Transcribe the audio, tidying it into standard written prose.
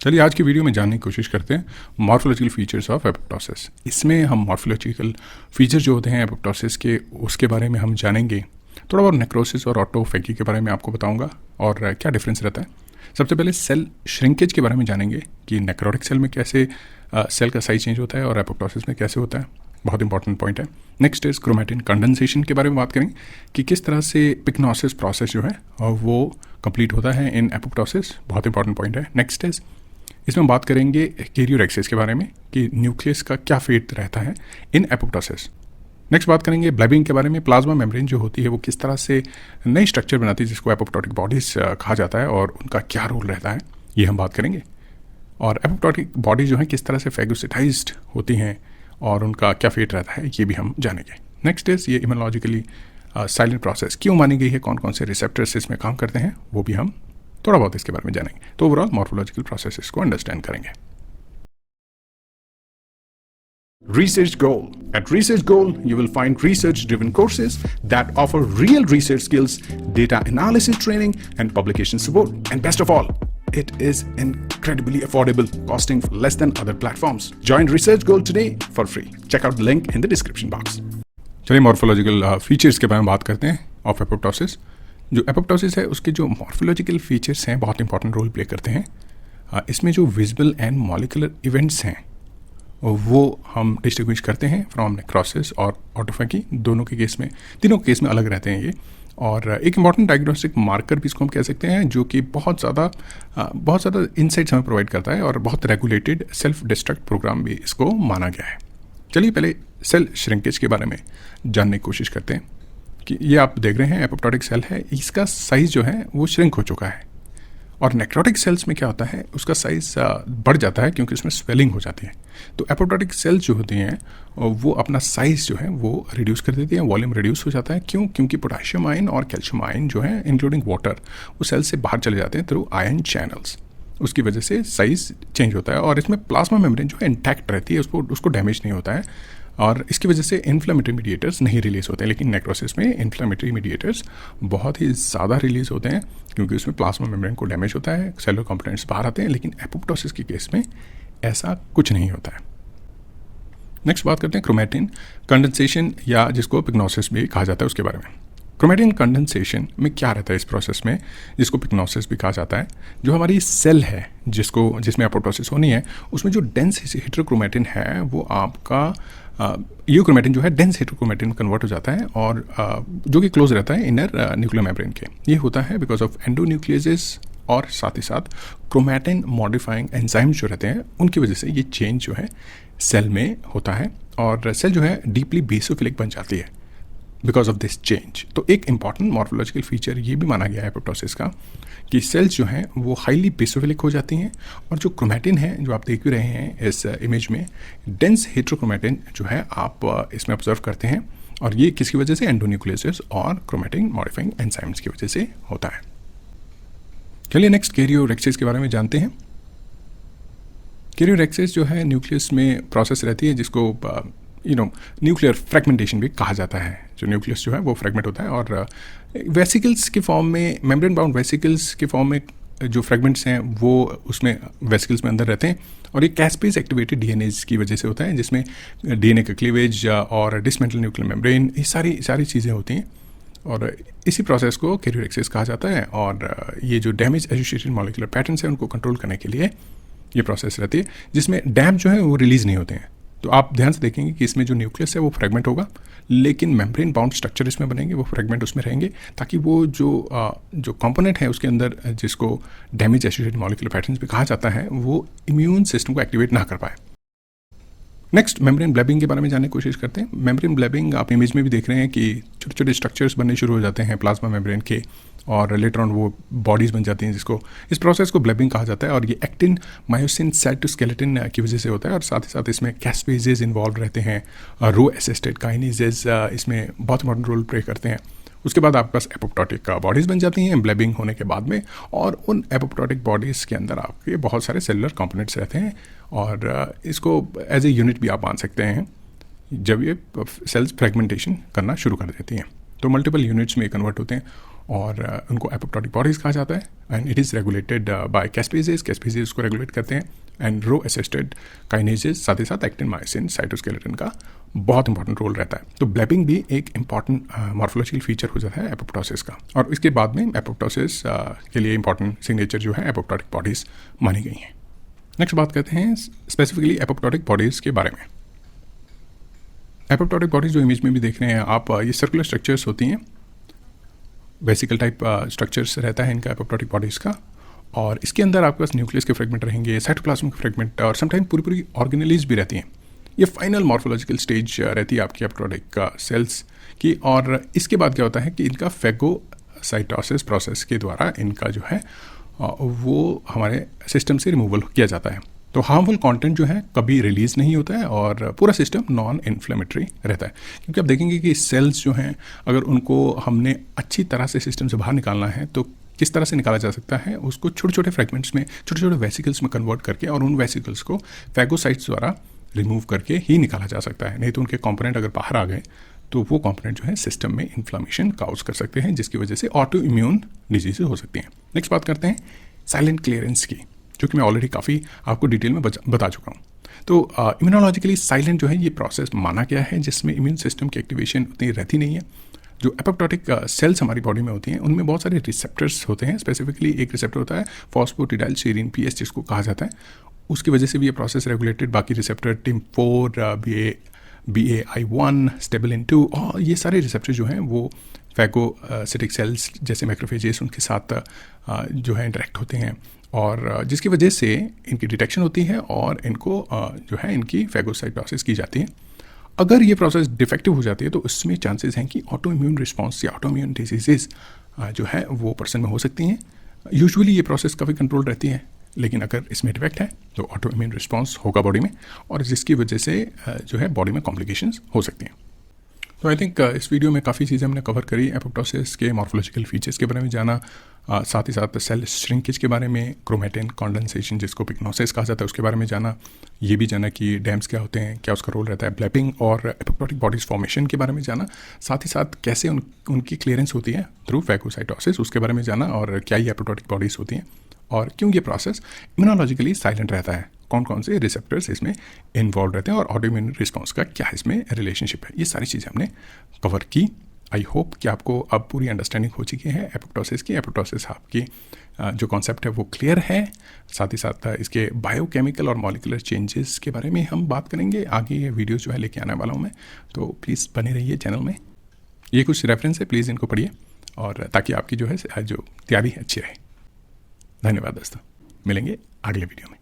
चलिए आज की वीडियो में जानने की कोशिश करते हैं मॉर्फोलॉजिकल फीचर्स ऑफ एपोप्टोसिस। इसमें हम मॉर्फोलॉजिकल फीचर जो होते हैं एपोप्टोसिस के उसके बारे में हम जानेंगे। थोड़ा बहुत नेक्रोसिस और ऑटोफेगी के बारे में आपको बताऊंगा और क्या डिफरेंस रहता है। सबसे पहले सेल श्रिंकेज के बारे में जानेंगे कि नेक्रोटिक सेल में कैसे सेल का साइज चेंज होता है और एपोप्टोसिस में कैसे होता है। बहुत इंपॉर्टेंट पॉइंट है। नेक्स्ट इज क्रोमैटिन कंडेंसेशन के बारे में बात करेंगे कि किस तरह से पिक्नोसिस प्रोसेस जो है वो कंप्लीट होता है इन एपोप्टोसिस। बहुत इंपॉर्टेंट पॉइंट है। नेक्स्ट इज इसमें हम बात करेंगे कैरियोरेक्सिस के बारे में कि न्यूक्लियस का क्या फेट रहता है इन एपोप्टोसिस। नेक्स्ट बात करेंगे ब्लेबिंग के बारे में। प्लाज्मा मेम्ब्रेन जो होती है वो किस तरह से नई स्ट्रक्चर बनाती है जिसको एपोप्टोटिक बॉडीज कहा जाता है और उनका क्या रोल रहता है ये हम बात करेंगे। और एपोप्टोटिक बॉडी जो है किस तरह से फैगोसिटाइज्ड होती हैं और उनका क्या फेट रहता है ये भी हम जानेंगे। नेक्स्ट इज ये इम्यूनोलॉजिकली साइलेंट प्रोसेस क्यों मानी गई है, कौन कौन से रिसेप्टर्स इसमें काम करते हैं वो भी हम थोड़ा बहुत इसके बारे में जानेंगे। तो ओवरऑल मॉर्फोलॉजिकल प्रोसेसेस को अंडरस्टैंड करेंगे। Research Goal. At Research Goal, you will find research-driven courses that offer real research skills, data analysis training, and publication support. And best of all, it is incredibly affordable, costing less than other platforms. Join Research Goal today for free. Check out the link in the description box. चलिए morphological features के बारे में बात करते हैं of apoptosis. जो apoptosis है उसके जो मॉर्फोलॉजिकल फीचर्स हैं बहुत इंपॉर्टेंट रोल प्ले करते हैं। इसमें जो विजिबल एंड मॉलिकुलर इवेंट्स हैं वो हम डिस्टिंग्विश करते हैं फ्रॉम नेक्रोसिस और ऑटोफेगी। दोनों के केस में, तीनों के केस में अलग रहते हैं ये। और एक इंपॉर्टेंट डायग्नोस्टिक मार्कर भी इसको हम कह सकते हैं जो कि बहुत ज़्यादा इंसाइट्स हमें प्रोवाइड करता है और बहुत रेगुलेटेड सेल्फ डिस्ट्रक्ट प्रोग्राम भी इसको माना गया है। चलिए पहले सेल श्रिंकेज के बारे में जानने की कोशिश करते हैं कि ये आप देख रहे हैं एपोप्टोटिक सेल है, इसका साइज़ जो है वो श्रिंक हो चुका है। और नेक्रोटिक सेल्स में क्या होता है उसका साइज़ बढ़ जाता है क्योंकि उसमें स्वेलिंग हो जाती है। तो एपोप्टोटिक सेल्स जो होती हैं वो अपना साइज़ जो है वो रिड्यूस कर देती हैं, वॉल्यूम रिड्यूस हो जाता है। क्यों? क्योंकि पोटेशियम आयन और कैल्शियम आयन जो है इंक्लूडिंग वाटर वो सेल से बाहर चले जाते हैं थ्रू आयन चैनल्स। उसकी वजह से साइज़ चेंज होता है और इसमें प्लाज्मा मेम्ब्रेन जो है इंटैक्ट रहती है, उसको डैमेज नहीं होता है और इसकी वजह से इन्फ्लेमेटरी मीडिएटर्स नहीं रिलीज़ होते हैं। लेकिन नेक्रोसिस में इन्फ्लेमेटरी मीडिएटर्स बहुत ही ज़्यादा रिलीज़ होते हैं क्योंकि उसमें प्लाज्मा मेम्ब्रेन को डैमेज होता है, सेलुलर कंपोनेंट्स बाहर आते हैं। लेकिन एपोप्टोसिस के केस में ऐसा कुछ नहीं होता है। नेक्स्ट बात करते हैं क्रोमैटिन कंडेंसेशन या जिसको पिग्नोसिस भी कहा जाता है उसके बारे में। क्रोमैटिन कंडेंसेशन में क्या रहता है इस प्रोसेस में जिसको पिग्नोसिस भी कहा जाता है। जो हमारी सेल है जिसमें एपोप्टोसिस होनी है उसमें जो डेंस हेटेरोक्रोमैटिन है वो आपका यूक्रोमैटिन जो है डेंस हेटेरोक्रोमैटिन में कन्वर्ट हो जाता है और जो कि क्लोज रहता है इनर न्यूक्लियर मेम्ब्रेन के। ये होता है बिकॉज ऑफ एंडोन्यूक्लियसिस और साथ ही साथ क्रोमैटिन मॉडिफाइंग एंजाइम्स जो रहते हैं उनकी वजह से ये चेंज जो है सेल में होता है और सेल जो है डीपली बेसोफिलिक बन जाती है बिकॉज ऑफ दिस चेंज। तो एक इंपॉर्टेंट मॉर्फोलॉजिकल फीचर ये भी माना गया है एपोप्टोसिस का कि सेल्स जो हैं वो हाईली बेसोफिलिक हो जाती हैं और जो क्रोमैटिन है जो आप देख भी रहे हैं इस इमेज में डेंस हेटेरोक्रोमैटिन जो है आप इसमें ऑब्जर्व करते हैं और ये किसकी वजह से एंडोन्यूक्लियसिस और क्रोमैटिन मॉडिफाइंग एंजाइम्स की वजह से होता है। चलिए नेक्स्ट कैरियोरेक्सिस के बारे में जानते हैं। कैरियोरेक्सिस जो है न्यूक्लियस में प्रोसेस रहती है जिसको न्यूक्लियर फ्रेगमेंटेशन भी कहा जाता है। जो न्यूक्लियस जो है वो फ्रेगमेंट होता है और वेसिकल्स के फॉर्म में, मेम्ब्रेन बाउंड वेसिकल्स के फॉर्म में जो फ्रेगमेंट्स हैं वो उसमें वेसिकल्स में अंदर रहते हैं और ये कैस्पेज एक्टिवेटेड डीएनएज की वजह से होता है जिसमें डीएनए का क्लीवेज और डिसमेंटल न्यूक्लियर मेम्ब्रेन ये सारी चीज़ें होती हैं और इसी प्रोसेस को कैरियोरेक्सिस कहा जाता है। और ये जो डैमेज एसोसिएटेड मॉलिक्यूलर पैटर्न्स हैं उनको कंट्रोल करने के लिए ये प्रोसेस रहती है जिसमें डैम जो है वो रिलीज़ नहीं होते हैं। तो आप ध्यान से देखेंगे कि इसमें जो न्यूक्लियस है वो फ्रेगमेंट होगा लेकिन मेम्ब्रेन बाउंड स्ट्रक्चर इसमें बनेंगे, वो फ्रेगमेंट उसमें रहेंगे ताकि वो जो कंपोनेंट है उसके अंदर जिसको डैमेज एसोसिएटेड मॉलिक्यूलर पैटर्न्स भी कहा जाता है वो इम्यून सिस्टम को एक्टिवेट ना कर पाए। नेक्स्ट मेम्ब्रेन ब्लेबिंग के बारे में जानने की कोशिश करते हैं। मेम्ब्रेन ब्लेबिंग आप इमेज में भी देख रहे हैं कि छोटे छोटे स्ट्रक्चर्स बनने शुरू हो जाते हैं प्लाज्मा मेम्ब्रेन के और लेटर ऑन वो बॉडीज़ बन जाती हैं जिसको इस प्रोसेस को ब्लेबिंग कहा जाता है। और ये एक्टिन मायोसिन साइटोस्केलेटन की वजह से होता है और साथ ही साथ इसमें कैस्पेजेज इन्वॉल्व रहते हैं, रो असिस्टेड काइनेजेज इसमें बहुत इंपॉर्टेंट रोल प्ले करते हैं। उसके बाद आपके पास एपोप्टोटिक बॉडीज़ बन जाती हैं ब्लेबिंग होने के बाद में और उन एपोप्टोटिक बॉडीज़ के अंदर आपके बहुत सारे सेलुलर कंपोनेंट्स रहते हैं और इसको एज ए यूनिट भी आप मान सकते हैं जब ये सेल्स फ्रेगमेंटेशन करना शुरू कर देती हैं। तो मल्टीपल यूनिट्स में कन्वर्ट होते हैं और उनको एपोप्टोटिक बॉडीज़ कहा जाता है and it is regulated by caspases उसको रेगुलेट करते हैं एंड रो असिस्टेड काइनेजेस, साथ ही साथ एक्टिन मायोसिन साइटोस्केलेटन का बहुत इंपॉर्टेंट रोल रहता है। तो ब्लैपिंग भी एक इंपॉर्टेंट मॉर्फोलॉजिकल फीचर हो जाता है एपोप्टोसिस का। और इसके बाद में एपोप्टोसिस के लिए इंपॉर्टेंट सिग्नेचर जो है एपोप्टोटिक बॉडीज़ मानी गई हैं। नेक्स्ट बात करते हैं स्पेसिफिकली एपोप्टोटिक बॉडीज़ के बारे में। एपोप्टोटिक बॉडीज़ जो इमेज में भी देख रहे हैं आप, ये सर्कुलर स्ट्रक्चर्स होती हैं, वेसिकल टाइप स्ट्रक्चर्स रहता है इनका एपोप्टोटिक बॉडीज़ का। और इसके अंदर आपके पास न्यूक्लियस के फ्रेगमेंट रहेंगे, साइटोप्लाज्म के फ्रेगमेंट और समटाइम पूरी ऑर्गेनेलीज भी रहती हैं। ये फाइनल मॉर्फोलॉजिकल स्टेज रहती है आपकी एपोप्टोटिक सेल्स की। और इसके बाद क्या होता है कि इनका फेगोसाइटोसिस प्रोसेस के द्वारा इनका जो है वो हमारे सिस्टम से रिमूवल किया जाता है। तो हार्मफुल कंटेंट जो है कभी रिलीज़ नहीं होता है और पूरा सिस्टम नॉन इन्फ्लेमेटरी रहता है। क्योंकि आप देखेंगे कि सेल्स जो हैं अगर उनको हमने अच्छी तरह से सिस्टम से बाहर निकालना है तो किस तरह से निकाला जा सकता है, उसको छोटे छोटे फ्रेगमेंट्स में, छोटे छोटे वेसिकल्स में कन्वर्ट करके और उन वेसिकल्स को फैगोसाइट्स द्वारा रिमूव करके ही निकाला जा सकता है। नहीं तो उनके कंपोनेंट अगर बाहर आ गए तो वो कंपोनेंट जो है सिस्टम में इन्फ्लामेशन काउज कर सकते हैं, जिसकी वजह से ऑटो इम्यून डिजीजेज हो सकती हैं। नेक्स्ट बात करते हैं साइलेंट क्लियरेंस की, जो कि मैं ऑलरेडी काफ़ी आपको डिटेल में बता चुका हूँ। तो इम्यूनोलॉजिकली साइलेंट जो है ये प्रोसेस माना गया है जिसमें इम्यून सिस्टम की एक्टिवेशन उतनी रहती नहीं है। जो एपोप्टोटिक सेल्स हमारी बॉडी में होती हैं उनमें बहुत सारे रिसेप्टर्स होते हैं। स्पेसिफिकली एक रिसेप्टर होता है फॉस्फोटिडाइलसीरीन PS जिसको कहा जाता है, उसकी वजह से भी ये प्रोसेस रेगुलेटेड। बाकी रिसेप्टर TIM4, BAI1, स्टेबिलिन 2 और ये सारे रिसेप्टर जो हैं वो फैगोसिटिक सेल्स जैसे मैक्रोफेजेस उनके साथ जो है इंटरेक्ट होते हैं और जिसकी वजह से इनकी डिटेक्शन होती है और इनको जो है इनकी फैगोसाइटोसिस की जाती है। अगर ये प्रोसेस डिफेक्टिव हो जाती है तो उसमें चांसेस हैं कि ऑटो इम्यून रिस्पॉन्स या ऑटो इम्यून डिजीजेस जो है वो पर्सन में हो सकती हैं। यूजुअली ये प्रोसेस काफ़ी कंट्रोल रहती है, लेकिन अगर इसमें डिफेक्ट है तो ऑटो इम्यून रिस्पॉन्स होगा बॉडी में और जिसकी वजह से जो है बॉडी में कॉम्प्लिकेशंस हो सकती हैं। तो आई थिंक इस वीडियो में काफ़ी चीज़ें हमने कवर करी। एपोप्टोसिस के मॉर्फोलॉजिकल फीचर्स के बारे में जाना, साथ ही साथ सेल श्रिंकेज के बारे में, क्रोमेटिन कंडेंसेशन जिसको पिग्नोसिस कहा जाता है उसके बारे में जाना, ये भी जाना कि डैम्स क्या होते हैं, क्या उसका रोल रहता है, ब्लैपिंग और एपोप्टोटिक बॉडीज फॉर्मेशन के बारे में जाना, साथ ही साथ कैसे उनकी क्लियरेंस होती है थ्रू फैगोसाइटोसिस उसके बारे में जाना और क्या ये एपोप्टोटिक बॉडीज़ होती हैं और क्यों ये प्रोसेस इम्यूनोलॉजिकली साइलेंट रहता है, कौन कौन से रिसेप्टर्स इसमें इन्वॉल्व रहते हैं और ऑटो इम्यून रिस्पॉन्स का क्या इसमें रिलेशनशिप है। ये सारी चीज़ें हमने कवर की। आई होप कि आपको अब पूरी अंडरस्टैंडिंग हो चुकी है एपोप्टोसिस की। एपोप्टोसिस आपकी जो कॉन्सेप्ट है वो क्लियर है। साथ ही साथ इसके बायोकेमिकल और मॉलिकुलर चेंजेस के बारे में हम बात करेंगे आगे। ये वीडियो जो है लेके आने वाला हूँ मैं, तो प्लीज़ बने रहिए चैनल में। ये कुछ रेफरेंस है, प्लीज़ इनको पढ़िए और ताकि आपकी जो है जो तैयारी अच्छी रहे। धन्यवाद दोस्तों, मिलेंगे अगले वीडियो में।